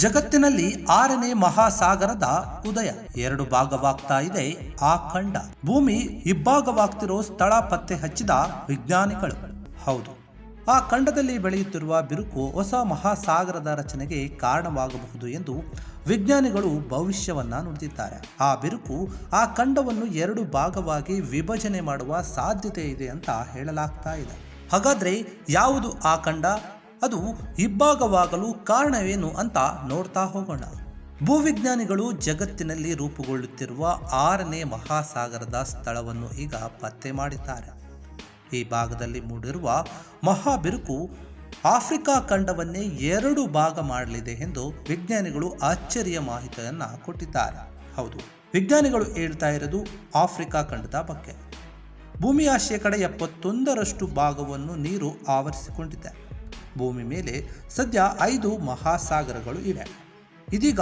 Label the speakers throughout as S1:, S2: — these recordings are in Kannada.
S1: ಜಗತ್ತಿನಲ್ಲಿ 6ನೇ ಮಹಾಸಾಗರದ ಉದಯ. 2 ಭಾಗವಾಗ್ತಾ ಇದೆ ಆ ಖಂಡ. ಭೂಮಿ ಇಬ್ಬಾಗವಾಗ್ತಿರೋ ಸ್ಥಳ ಪತ್ತೆ ಹಚ್ಚಿದ ವಿಜ್ಞಾನಿಗಳು. ಹೌದು, ಆ ಖಂಡದಲ್ಲಿ ಬೆಳೆಯುತ್ತಿರುವ ಬಿರುಕು ಹೊಸ ಮಹಾಸಾಗರದ ರಚನೆಗೆ ಕಾರಣವಾಗಬಹುದು ಎಂದು ವಿಜ್ಞಾನಿಗಳು ಭವಿಷ್ಯವನ್ನ ನುಡಿದಿದ್ದಾರೆ. ಆ ಬಿರುಕು ಆ ಖಂಡವನ್ನು 2 ಭಾಗವಾಗಿ ವಿಭಜನೆ ಮಾಡುವ ಸಾಧ್ಯತೆ ಇದೆ ಅಂತ ಹೇಳಲಾಗ್ತಾ ಇದೆ. ಹಾಗಾದ್ರೆ ಯಾವುದು ಆ ಖಂಡ? ಅದು ಇಬ್ಬಾಗವಾಗಲು ಕಾರಣವೇನು ಅಂತ ನೋಡ್ತಾ ಹೋಗೋಣ. ಭೂವಿಜ್ಞಾನಿಗಳು ಜಗತ್ತಿನಲ್ಲಿ ರೂಪುಗೊಳ್ಳುತ್ತಿರುವ 6ನೇ ಮಹಾಸಾಗರದ ಸ್ಥಳವನ್ನು ಈಗ ಪತ್ತೆ ಮಾಡಿದ್ದಾರೆ. ಈ ಭಾಗದಲ್ಲಿ ಮೂಡಿರುವ ಮಹಾಬಿರುಕು ಆಫ್ರಿಕಾ ಖಂಡವನ್ನೇ 2 ಭಾಗ ಮಾಡಲಿದೆ ಎಂದು ವಿಜ್ಞಾನಿಗಳು ಅಚ್ಚರಿಯ ಮಾಹಿತಿಯನ್ನ ಕೊಟ್ಟಿದ್ದಾರೆ. ಹೌದು, ವಿಜ್ಞಾನಿಗಳು ಹೇಳ್ತಾ ಇರೋದು ಆಫ್ರಿಕಾ ಖಂಡದ ಬಗ್ಗೆ. ಭೂಮಿಯ 71% ಭಾಗವನ್ನು ನೀರು ಆವರಿಸಿಕೊಂಡಿದೆ. ಭೂಮಿ ಮೇಲೆ ಸದ್ಯ 5 ಮಹಾಸಾಗರಗಳು ಇವೆ. ಇದೀಗ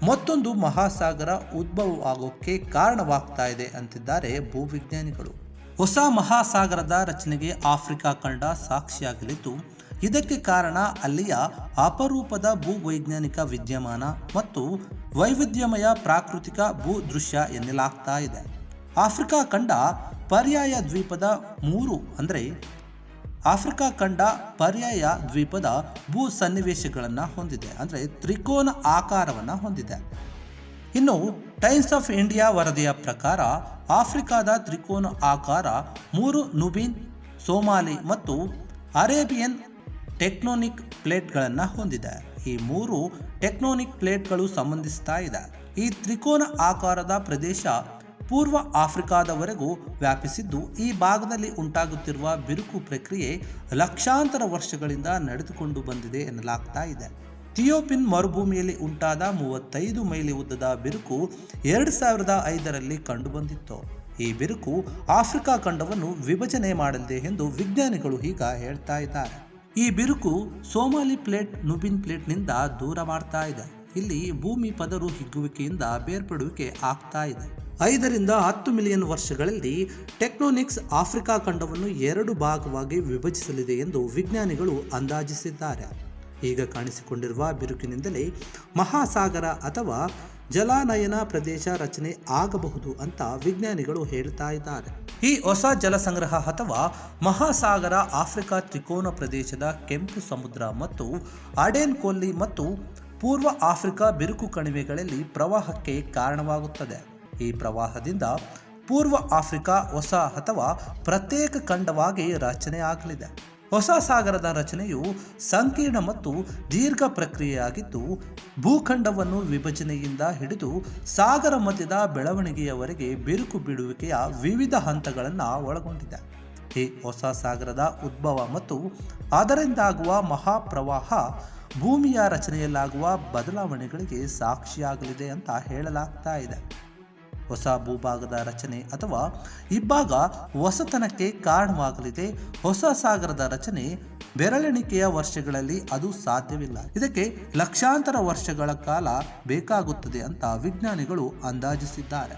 S1: ಮತ್ತೊಂದು ಮಹಾಸಾಗರ ಉದ್ಭವವಾಗೋಕ್ಕೆ ಕಾರಣವಾಗ್ತಾ ಇದೆ ಅಂತಿದ್ದಾರೆ ಭೂವಿಜ್ಞಾನಿಗಳು. ಹೊಸ ಮಹಾಸಾಗರದ ರಚನೆಗೆ ಆಫ್ರಿಕಾ ಖಂಡ ಸಾಕ್ಷಿಯಾಗಲಿದ್ದು, ಇದಕ್ಕೆ ಕಾರಣ ಅಲ್ಲಿಯ ಅಪರೂಪದ ಭೂವೈಜ್ಞಾನಿಕ ವಿದ್ಯಮಾನ ಮತ್ತು ವೈವಿಧ್ಯಮಯ ಪ್ರಾಕೃತಿಕ ಭೂದೃಶ್ಯ ಎನ್ನಲಾಗ್ತಾ ಇದೆ. ಆಫ್ರಿಕಾ ಖಂಡ ಪರ್ಯಾಯ ದ್ವೀಪದ ಆಫ್ರಿಕಾ ಖಂಡ ಪರ್ಯಾಯ ದ್ವೀಪದ ಭೂ ಸನ್ನಿವೇಶಗಳನ್ನು ಹೊಂದಿದೆ, ಅಂದರೆ ತ್ರಿಕೋನ ಆಕಾರವನ್ನು ಹೊಂದಿದೆ. ಇನ್ನು ಟೈಮ್ಸ್ ಆಫ್ ಇಂಡಿಯಾ ವರದಿಯ ಪ್ರಕಾರ ಆಫ್ರಿಕಾದ ತ್ರಿಕೋನ ಆಕಾರ 3 ನುಬಿನ್, ಸೋಮಾಲಿ ಮತ್ತು ಅರೇಬಿಯನ್ ಟೆಕ್ಟೋನಿಕ್ ಪ್ಲೇಟ್ಗಳನ್ನು ಹೊಂದಿದೆ. ಈ 3 ಟೆಕ್ಟೋನಿಕ್ ಪ್ಲೇಟ್ಗಳು ಸಂಬಂಧಿಸ್ತಾ ಇದೆ. ಈ ತ್ರಿಕೋನ ಆಕಾರದ ಪ್ರದೇಶ ಪೂರ್ವ ಆಫ್ರಿಕಾದವರೆಗೂ ವ್ಯಾಪಿಸಿದ್ದು, ಈ ಭಾಗದಲ್ಲಿ ಉಂಟಾಗುತ್ತಿರುವ ಬಿರುಕು ಪ್ರಕ್ರಿಯೆ ಲಕ್ಷಾಂತರ ವರ್ಷಗಳಿಂದ ನಡೆದುಕೊಂಡು ಬಂದಿದೆ ಎನ್ನಲಾಗ್ತಾ ಇದೆ. ಥಿಯೋಪಿನ್ ಮರುಭೂಮಿಯಲ್ಲಿ ಉಂಟಾದ 35 ಮೈಲಿ ಉದ್ದದ ಬಿರುಕು 2005ರಲ್ಲಿ ಕಂಡುಬಂದಿತ್ತು. ಈ ಬಿರುಕು ಆಫ್ರಿಕಾ ಖಂಡವನ್ನು ವಿಭಜನೆ ಮಾಡಲಿದೆ ಎಂದು ವಿಜ್ಞಾನಿಗಳು ಈಗ ಹೇಳ್ತಾ ಇದ್ದಾರೆ. ಈ ಬಿರುಕು ಸೋಮಾಲಿ ಪ್ಲೇಟ್ ನುಬಿನ್ ಪ್ಲೇಟ್ನಿಂದ ದೂರ ಮಾಡ್ತಾ ಇದೆ. ಇಲ್ಲಿ ಭೂಮಿ ಪದರು ಹಿಗ್ಗುವಿಕೆಯಿಂದ ಬೇರ್ಪಡುವಿಕೆ ಆಗ್ತಾ ಇದೆ. 5 ರಿಂದ 10 ಮಿಲಿಯನ್ ವರ್ಷಗಳಲ್ಲಿ ಟೆಕ್ಟೋನಿಕ್ಸ್ ಆಫ್ರಿಕಾ ಖಂಡವನ್ನು 2 ಭಾಗವಾಗಿ ವಿಭಜಿಸಲಿದೆ ಎಂದು ವಿಜ್ಞಾನಿಗಳು ಅಂದಾಜಿಸಿದ್ದಾರೆ. ಈಗ ಕಾಣಿಸಿಕೊಂಡಿರುವ ಬಿರುಕಿನಿಂದಲೇ ಮಹಾಸಾಗರ ಅಥವಾ ಜಲಾನಯನ ಪ್ರದೇಶ ರಚನೆ ಆಗಬಹುದು ಅಂತ ವಿಜ್ಞಾನಿಗಳು ಹೇಳ್ತಾ ಇದ್ದಾರೆ. ಈ ಹೊಸ ಜಲಸಂಗ್ರಹ ಅಥವಾ ಮಹಾಸಾಗರ ಆಫ್ರಿಕಾ ತ್ರಿಕೋನ ಪ್ರದೇಶದ ಕೆಂಪು ಸಮುದ್ರ ಮತ್ತು ಅಡೆನ್ ಕೊಲ್ಲಿ ಮತ್ತು ಪೂರ್ವ ಆಫ್ರಿಕಾ ಬಿರುಕು ಕಣಿವೆಗಳಲ್ಲಿ ಪ್ರವಾಹಕ್ಕೆ ಕಾರಣವಾಗುತ್ತದೆ. ಈ ಪ್ರವಾಹದಿಂದ ಪೂರ್ವ ಆಫ್ರಿಕಾ ಹೊಸ ಅಥವಾ ಪ್ರತ್ಯೇಕ ಖಂಡವಾಗಿ ರಚನೆ ಆಗಲಿದೆ. ಹೊಸ ಸಾಗರದ ರಚನೆಯು ಸಂಕೀರ್ಣ ಮತ್ತು ದೀರ್ಘ ಪ್ರಕ್ರಿಯೆಯಾಗಿದ್ದು, ಭೂಖಂಡವನ್ನು ವಿಭಜನೆಯಿಂದ ಹಿಡಿದು ಸಾಗರ ಮಧ್ಯದ ಬೆಳವಣಿಗೆಯವರೆಗೆ ಬಿರುಕು ಬಿಡುವಿಕೆಯ ವಿವಿಧ ಹಂತಗಳನ್ನು ಒಳಗೊಂಡಿದೆ. ಈ ಹೊಸ ಸಾಗರದ ಉದ್ಭವ ಮತ್ತು ಅದರಿಂದಾಗುವ ಮಹಾಪ್ರವಾಹ ಭೂಮಿಯ ರಚನೆಯಲ್ಲಾಗುವ ಬದಲಾವಣೆಗಳಿಗೆ ಸಾಕ್ಷಿಯಾಗಲಿದೆ ಅಂತ ಹೇಳಲಾಗ್ತಾ ಇದೆ. ಹೊಸ ಭೂಭಾಗದ ರಚನೆ ಅಥವಾ ಇಬ್ಬಾಗ ಹೊಸತನಕ್ಕೆ ಕಾರಣವಾಗಲಿದೆ. ಹೊಸ ಸಾಗರದ ರಚನೆ ಬೆರಳೆಣಿಕೆಯ ವರ್ಷಗಳಲ್ಲಿ ಅದು ಸಾಧ್ಯವಿಲ್ಲ. ಇದಕ್ಕೆ ಲಕ್ಷಾಂತರ ವರ್ಷಗಳ ಕಾಲ ಬೇಕಾಗುತ್ತದೆ ಅಂತ ವಿಜ್ಞಾನಿಗಳು ಅಂದಾಜಿಸಿದ್ದಾರೆ.